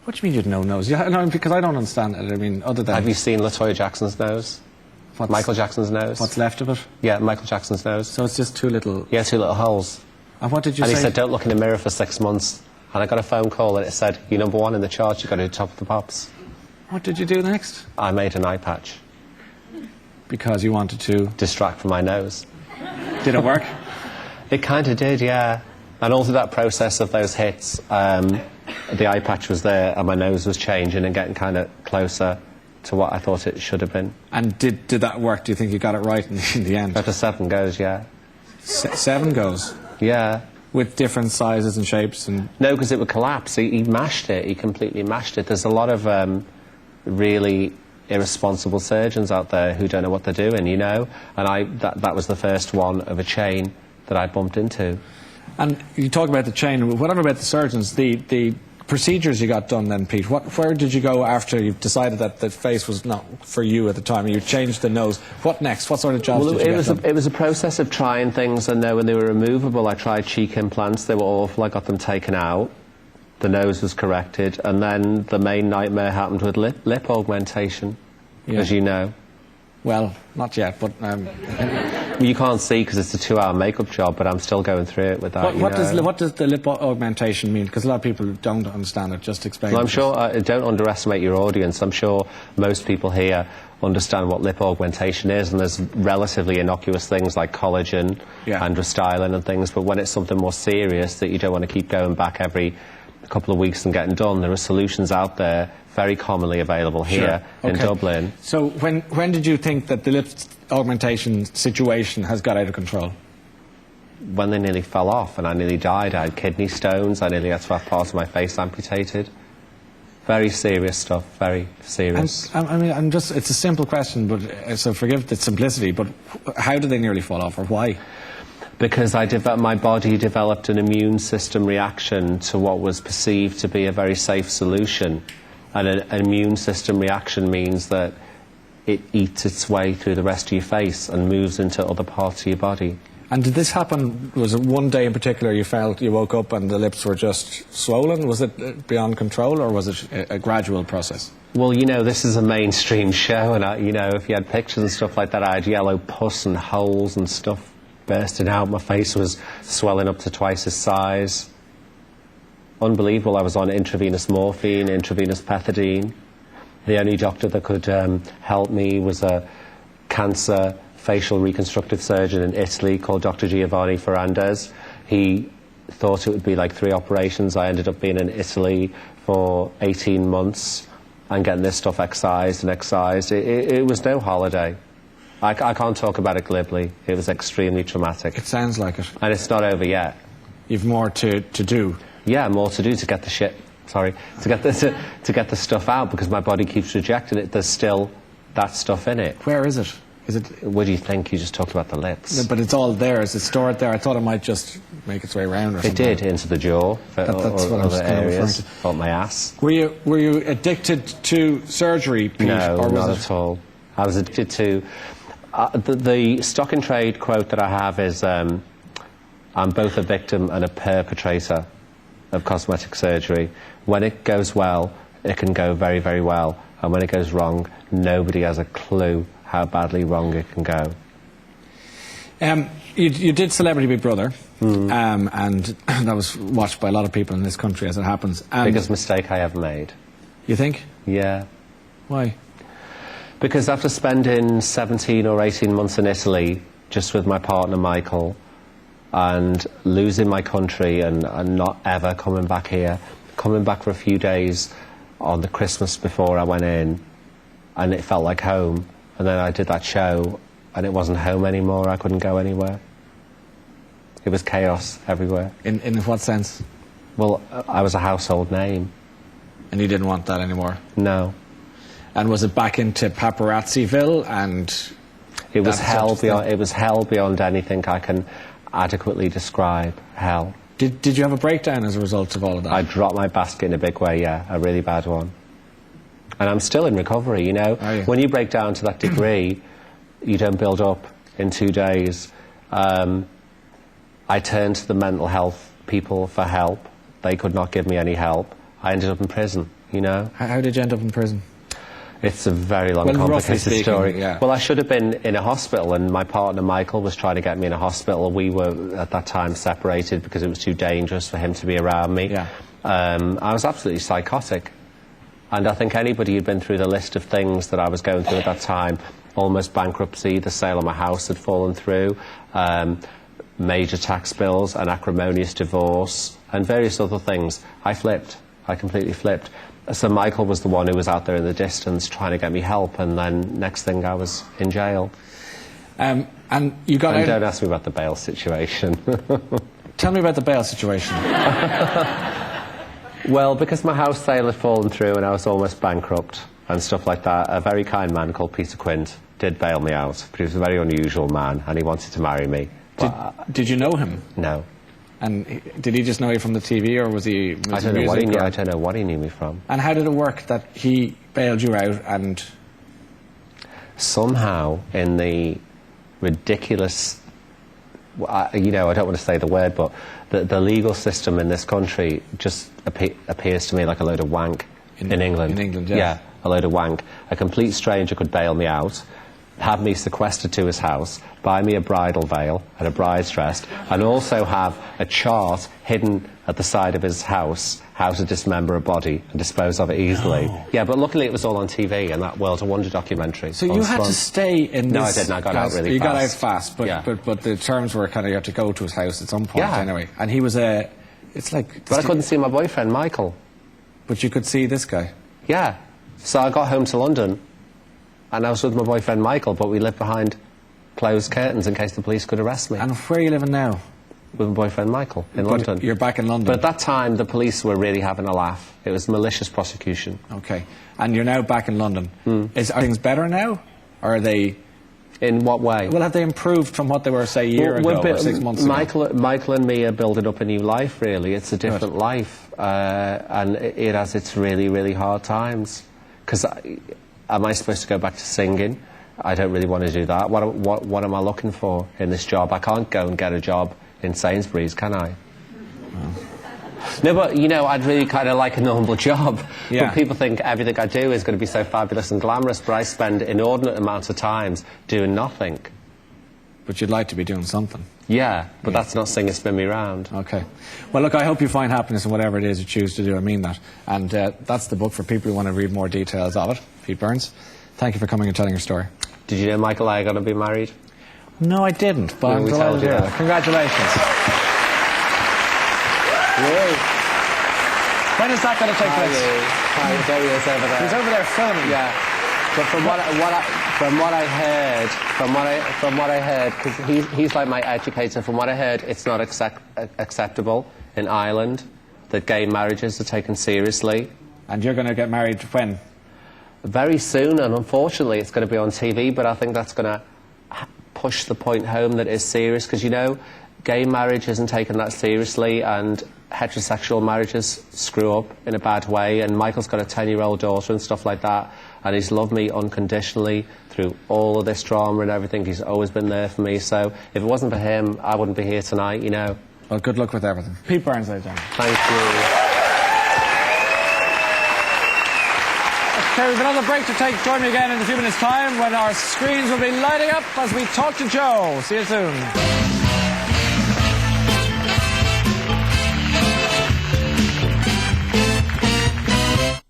What do you mean you had no nose? Yeah, no, because I don't understand it. I mean, other than... Have you seen LaToya Jackson's nose? Michael Jackson's nose? What's left of it? Yeah, Michael Jackson's nose. So it's just two little... Yeah, two little holes. And what did you say? And he said, don't look in the mirror for 6 months. And I got a phone call and it said, you're #1 in the charts, you've got to do Top of the Pops. What did you do next? I made an eye patch. Because you wanted to... distract from my nose. Did it work? It kind of did, yeah. And all through that process of those hits, the eye patch was there and my nose was changing and getting kind of closer to what I thought it should have been. And did that work? Do you think you got it right in the end? After 7 goes, yeah. 7 goes? Yeah. With different sizes and shapes? And no, because it would collapse. He mashed it. He completely mashed it. There's a lot of really irresponsible surgeons out there who don't know what they're doing, you know? And that was the first one of a chain that I bumped into. And you talk about the chain. Whatever about the surgeons, the procedures you got done then, Pete, where did you go after you decided that the face was not for you at the time and you changed the nose? What next? What sort of jobs did you get done? It was a process of trying things, and when they were removable, I tried cheek implants. They were awful. I got them taken out. The nose was corrected, and then the main nightmare happened with lip augmentation, as you know. Well, not yet, but... you can't see because it's a 2-hour makeup job, but I'm still going through it with that. What does the lip augmentation mean? Because a lot of people don't understand it. Just explain. Well, I'm sure, don't underestimate your audience. I'm sure most people here understand what lip augmentation is, and there's relatively innocuous things like collagen and restyling and things, but when it's something more serious that you don't want to keep going back every couple of weeks and getting done, there are solutions out there very commonly available here in Dublin. So when did you think that the lip augmentation situation has got out of control? When they nearly fell off and I nearly died. I had kidney stones, I nearly had to have part of my face amputated. Very serious stuff, very serious. I mean, it's a simple question, but so forgive the simplicity, but how did they nearly fall off, or why? Because my body developed an immune system reaction to what was perceived to be a very safe solution. And an immune system reaction means that it eats its way through the rest of your face and moves into other parts of your body. And did this happen, was it one day in particular you woke up and the lips were just swollen? Was it beyond control, or was it a gradual process? Well, you know, this is a mainstream show, and, you know, if you had pictures and stuff like that, I had yellow pus and holes and stuff bursting out. My face was swelling up to twice its size. Unbelievable. I was on intravenous morphine, intravenous pethidine. The only doctor that could help me was a cancer facial reconstructive surgeon in Italy called Dr. Giovanni Ferrandez. He thought it would be like 3 operations. I ended up being in Italy for 18 months and getting this stuff excised and excised. It was no holiday. I can't talk about it glibly. It was extremely traumatic. It sounds like it. And it's not over yet. You've more to do. Yeah, more to do to get the to get the stuff out, because my body keeps rejecting it. There's still that stuff in it. Where is it? What do you think? You just talked about the lips. But it's all there. Is it stored there? I thought it might just make its way around or something. It did, into the jaw, that's what I was kind of referring to. Felt my ass. Were you addicted to surgery, Pete? No, not at all. I was addicted to... the stock and trade quote that I have is, I'm both a victim and a perpetrator of cosmetic surgery. When it goes well, it can go very, very well. And when it goes wrong, nobody has a clue how badly wrong it can go. You did Celebrity Big Brother, and that was watched by a lot of people in this country, as it happens. Biggest mistake I ever made. You think? Yeah. Why? Because after spending 17 or 18 months in Italy, just with my partner Michael, and losing my country and not ever coming back here, coming back for a few days on the Christmas before I went in, and it felt like home, and then I did that show and it wasn't home anymore. I couldn't go anywhere. It was chaos everywhere. In what sense? Well, I was a household name. And you didn't want that anymore? No. And was it back into paparazzi-ville and... It was hell beyond anything I can adequately describe. Hell. Did you have a breakdown as a result of all of that? I dropped my basket in a big way, yeah, a really bad one. And I'm still in recovery, you know. Are you? When you break down to that degree, you don't build up in 2 days. I turned to the mental health people for help. They could not give me any help. I ended up in prison, you know. How did you end up in prison? It's a very long, roughly complicated speaking, story. yeah. Well, I should have been in a hospital, and my partner Michael was trying to get me in a hospital. We were at that time separated because it was too dangerous for him to be around me. Yeah. I was absolutely psychotic, and I think anybody who'd been through the list of things that I was going through at that time, almost bankruptcy, the sale of my house had fallen through, major tax bills, an acrimonious divorce, and various other things, I flipped. I completely flipped. So Michael was the one who was out there in the distance trying to get me help, and then next thing I was in jail. And you got out... Don't ask me about the bail situation. Tell me about the bail situation. Well, because my house sale had fallen through and I was almost bankrupt and stuff like that, a very kind man called Peter Quint did bail me out, but he was a very unusual man and he wanted to marry me. Did you know him? No. And did he just know you from the TV, or was he... I don't know what he knew. I don't know what he knew me from. And how did it work that he bailed you out and... Somehow, in the ridiculous... you know, I don't want to say the word, but the legal system in this country just appears to me like a load of wank in England. In England, yes. Yeah, a load of wank. A complete stranger could bail me out, have me sequestered to his house, buy me a bridal veil and a bride's dress, and also have a chart hidden at the side of his house, how to dismember a body and dispose of it easily. No. Yeah, but luckily it was all on TV in that World of Wonder documentary. So you had to stay in this... No, I didn't. I got out really fast. You got out fast, but, yeah. but the terms were kind of you had to go to his house at some point, yeah. Anyway. And he was a... It's like... But I couldn't see my boyfriend, Michael. But you could see this guy? Yeah. So I got home to London, and I was with my boyfriend Michael, but we lived behind closed curtains in case the police could arrest me. And where are you living now? With my boyfriend Michael, in London. You're back in London? But at that time, the police were really having a laugh. It was malicious prosecution. OK. And you're now back in London. Are things better now? Or are they... In what way? Well, have they improved from what they were, say, a year ago or 6 months ago? Michael and me are building up a new life, really. It's a different life. And it has its really, really hard times. Because am I supposed to go back to singing? I don't really want to do that. What am I looking for in this job? I can't go and get a job in Sainsbury's, can I? No, but, you know, I'd really kind of like a normal job. Yeah. But people think everything I do is going to be so fabulous and glamorous, but I spend inordinate amounts of times doing nothing. But you'd like to be doing something. Yeah, but that's not Sing and Spin Me Round. OK. Well, look, I hope you find happiness in whatever it is you choose to do. I mean that. And that's the book for people who want to read more details of it. Pete Burns, thank you for coming and telling your story. Did you know Michael and I are going to be married? No, I didn't, but I'm delighted to hear that. Congratulations. When is that going to take place? There he is over there. He's over there filming. Yeah. But from what I heard, because he's like my educator. From what I heard, it's not acceptable in Ireland that gay marriages are taken seriously. And you're going to get married when? Very soon, and unfortunately, it's going to be on TV. But I think that's going to push the point home that it's serious, because you know, gay marriage isn't taken that seriously, and heterosexual marriages screw up in a bad way, and Michael's got a 10-year-old daughter and stuff like that, and he's loved me unconditionally through all of this drama and everything. He's always been there for me, so if it wasn't for him, I wouldn't be here tonight, you know. Well, good luck with everything. Pete Burns, ladies and gentlemen. Thank you. Okay, we've another break to take. Join me again in a few minutes' time when our screens will be lighting up as we talk to Joe. See you soon.